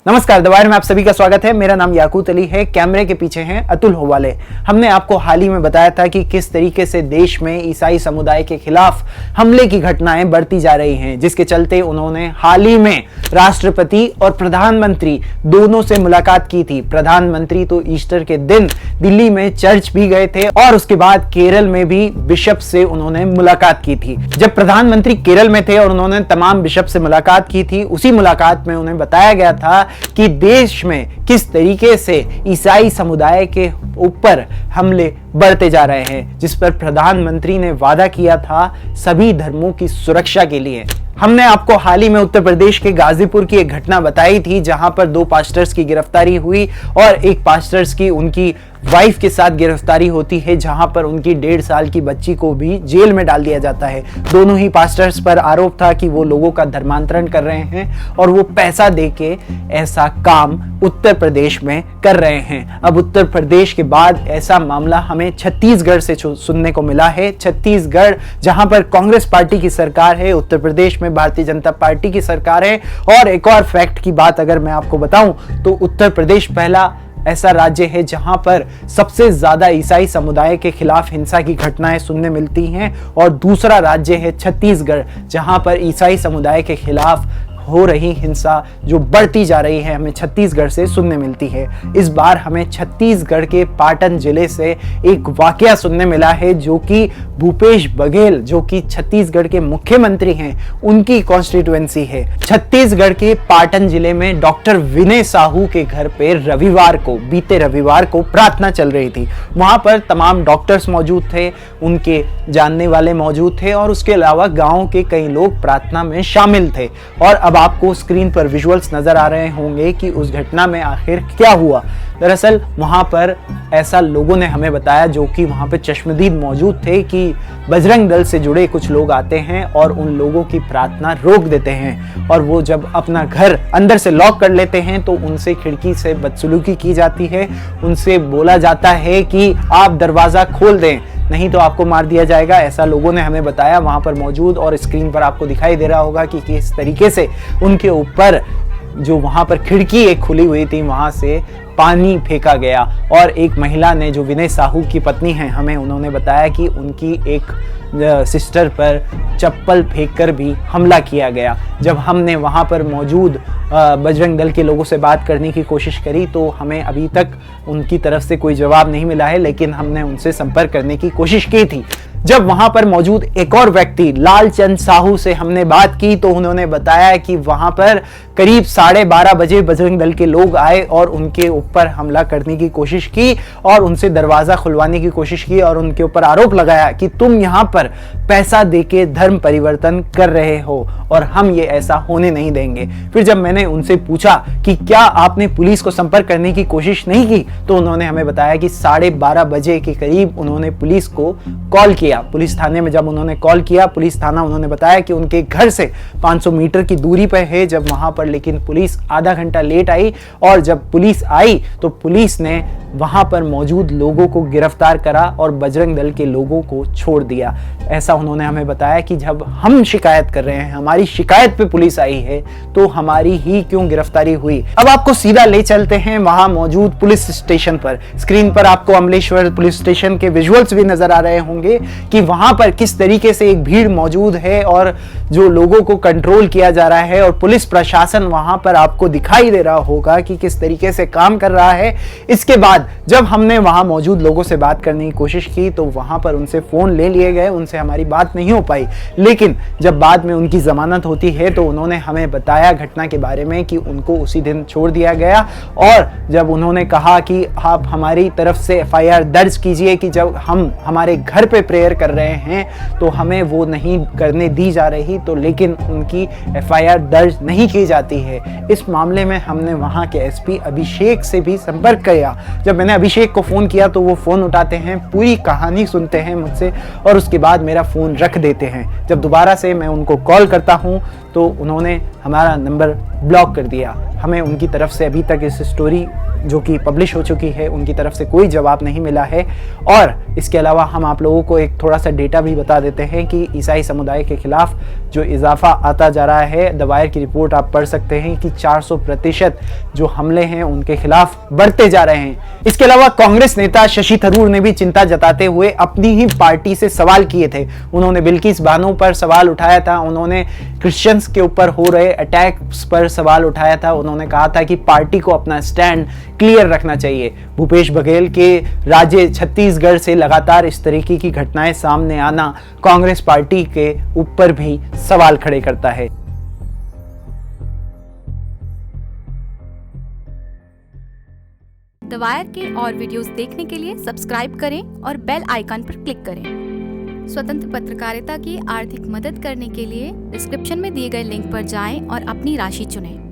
नमस्कार, the wire में आप सभी का स्वागत है। मेरा नाम याकूत अली है। कैमरे के पीछे हैं अतुल होवाले। हमने आपको हाल ही में बताया था कि किस तरीके से देश में ईसाई समुदाय के खिलाफ हमले की घटनाएं बढ़ती जा रही हैं, जिसके चलते उन्होंने हाल ही में राष्ट्रपति और प्रधानमंत्री दोनों से मुलाकात की थी। प्रधानमंत्री तो ईस्टर के दिन दिल्ली में चर्च भी गए थे और उसके बाद केरल में भी बिशप से उन्होंने मुलाकात की थी। जब प्रधानमंत्री केरल में थे और उन्होंने तमाम बिशप से मुलाकात की थी, उसी मुलाकात में उन्हें बताया गया था कि देश में किस तरीके से ईसाई समुदाय के ऊपर हमले बढ़ते जा रहे हैं, जिस पर प्रधानमंत्री ने वादा किया था सभी धर्मों की सुरक्षा के लिए। हमने आपको हाल ही में उत्तर प्रदेश के गाजीपुर की एक घटना बताई थी, जहां पर 2 पास्टर्स की गिरफ्तारी हुई और एक पास्टर्स की उनकी वाइफ के साथ गिरफ्तारी होती है, जहां पर उनकी 1.5 साल की बच्ची को भी जेल में डाल दिया जाता है। दोनों ही पास्टर्स पर आरोप था कि वो लोगों का धर्मांतरण कर रहे हैं और वो पैसा देके ऐसा काम उत्तर प्रदेश में कर रहे हैं। अब उत्तर प्रदेश के बाद ऐसा मामला हमें छत्तीसगढ़ से सुनने को मिला है। छत्तीसगढ़, जहां पर कांग्रेस पार्टी की सरकार है, उत्तर प्रदेश में भारतीय जनता पार्टी की सरकार है। और एक और फैक्ट की बात अगर मैं आपको बताऊं तो उत्तर प्रदेश पहला ऐसा राज्य है जहां पर सबसे ज्यादा ईसाई समुदाय के खिलाफ हिंसा की घटनाएं सुनने मिलती हैं, और दूसरा राज्य है छत्तीसगढ़, जहां पर ईसाई समुदाय के खिलाफ हो रही हिंसा जो बढ़ती जा रही है हमें छत्तीसगढ़ से सुनने मिलती है। इस बार हमें छत्तीसगढ़ के पाटन जिले से एक वाकया सुनने मिला है, जो कि भूपेश बघेल, जो कि छत्तीसगढ़ के मुख्यमंत्री हैं, उनकी कॉन्स्टिट्यूएंसी है। छत्तीसगढ़ के पाटन जिले में डॉक्टर विनय साहू के घर पे बीते रविवार को प्रार्थना चल रही थी। वहां पर तमाम डॉक्टर्स मौजूद थे, उनके जानने वाले मौजूद थे और उसके अलावा गांव के कई लोग प्रार्थना में शामिल थे। और अब आपको स्क्रीन पर विजुअल्स नजर आ रहे होंगे कि उस घटना में आखिर क्या हुआ। दरअसल वहां पर ऐसा लोगों ने हमें बताया, जो कि वहां पे चश्मदीद मौजूद थे, कि बजरंग दल से जुड़े कुछ लोग आते हैं और उन लोगों की प्रार्थना रोक देते हैं, और वो जब अपना घर अंदर से लॉक कर लेते हैं तो उनसे खिड़की से बदसलूकी की जाती है। उनसे बोला जाता है कि आप दरवाजा खोल दें, नहीं तो आपको मार दिया जाएगा। ऐसा लोगों ने हमें बताया वहां पर मौजूद, और स्क्रीन पर आपको दिखाई दे रहा होगा कि किस तरीके से उनके ऊपर जो वहां पर खिड़की एक खुली हुई थी वहां से पानी फेंका गया। और एक महिला ने, जो विनय साहू की पत्नी है, हमें उन्होंने बताया कि उनकी एक सिस्टर पर चप्पल फेंककर भी हमला किया गया। जब हमने वहां पर मौजूद बजरंग दल के लोगों से बात करने की कोशिश करी तो हमें अभी तक उनकी तरफ से कोई जवाब नहीं मिला है, लेकिन हमने उनसे संपर्क करने की कोशिश की थी। जब वहां पर मौजूद एक और व्यक्ति लालचंद साहू से हमने बात की तो उन्होंने बताया कि वहां पर करीब 12:30 बजे बजरंग दल के लोग आए और उनके ऊपर हमला करने की कोशिश की और उनसे दरवाजा खुलवाने की कोशिश की और उनके ऊपर आरोप लगाया कि तुम यहां पर पैसा देके धर्म परिवर्तन कर रहे हो और हम ये ऐसा होने नहीं देंगे। फिर जब मैंने उनसे पूछा कि क्या आपने पुलिस को संपर्क करने की कोशिश नहीं की, तो उन्होंने हमें बताया कि 12:30 बजे के करीब उन्होंने पुलिस को कॉल किया। पुलिस थाने में जब उन्होंने कॉल किया, पुलिस थाना उन्होंने बताया कि उनके घर से 500 मीटर की दूरी पर है। जब वहां पर लेकिन पुलिस आधा घंटा लेट आई, और जब पुलिस आई तो पुलिस ने वहां पर मौजूद लोगों को गिरफ्तार करा और बजरंग दल के लोगों को छोड़ दिया। ऐसा उन्होंने हमें बताया कि जब हम शिकायत कर रहे हैं, हमारी शिकायत पे पुलिस आई है, तो हमारी ही क्यों गिरफ्तारी हुई। अब आपको सीधा ले चलते हैं वहां मौजूद पुलिस स्टेशन पर। स्क्रीन पर आपको अमलेश्वर पुलिस स्टेशन के विजुअल्स भी नजर आ रहे होंगे कि वहां पर किस तरीके से एक भीड़ मौजूद है और जो लोगों को कंट्रोल किया जा रहा है, और पुलिस प्रशासन वहां पर आपको दिखाई दे रहा होगा कि किस तरीके से काम कर रहा है। इसके बाद जब हमने वहां मौजूद लोगों से बात करने की कोशिश की तो वहां पर उनसे फोन ले लिए गए, उनसे हमारी बात नहीं हो पाई। लेकिन जब बाद में उनकी जमानत होती है तो उन्होंने हमें बताया घटना के बारे में कि उनको उसी दिन छोड़ दिया गया। और जब उन्होंने कहा कि आप हमारी तरफ से FIR दर्ज कीजिए कि जब हम हमारे घर पे प्रेयर कर रहे हैं तो हमें वो नहीं करने दी जा रही, तो लेकिन उनकी FIR दर्ज नहीं की जाती है। इस मामले में हमने वहां के SP अभिषेक से भी संपर्क किया। जब मैंने अभिषेक को फोन किया तो वो फोन उठाते हैं, पूरी कहानी सुनते हैं मुझसे और उसके बाद मेरा फोन रख देते हैं। जब दोबारा से मैं उनको कॉल करता हूं तो उन्होंने हमारा नंबर ब्लॉक कर दिया। हमें उनकी तरफ से अभी तक इस स्टोरी जो कि पब्लिश हो चुकी है, उनकी तरफ से कोई जवाब नहीं मिला है। और इसके अलावा हम आप लोगों को एक थोड़ा सा डेटा भी बता देते हैं कि ईसाई समुदाय के खिलाफ जो इजाफा आता जा रहा है, द वायर की रिपोर्ट आप पढ़ सकते हैं कि 400% जो हमले हैं उनके खिलाफ बढ़ते जा रहे हैं। इसके अलावा कांग्रेस नेता शशि थरूर ने भी चिंता जताते हुए अपनी ही पार्टी से सवाल किए थे। उन्होंने बिल्किस बानो पर सवाल उठाया था, उन्होंने क्रिश्चियंस के ऊपर हो रहे अटैक्स पर सवाल उठाया था। उन्होंने कहा था कि पार्टी को अपना स्टैंड क्लियर रखना चाहिए। भूपेश बघेल के राज्य छत्तीसगढ़ से लगातार इस तरीके की घटनाएं सामने आना कांग्रेस पार्टी के ऊपर भी सवाल खड़े करता है। द वायर के और वीडियोस देखने के लिए सब्सक्राइब करें और बेल आइकन पर क्लिक करें। स्वतंत्र पत्रकारिता की आर्थिक मदद करने के लिए डिस्क्रिप्शन में दिए गए लिंक पर जाएं और अपनी राशि चुनें।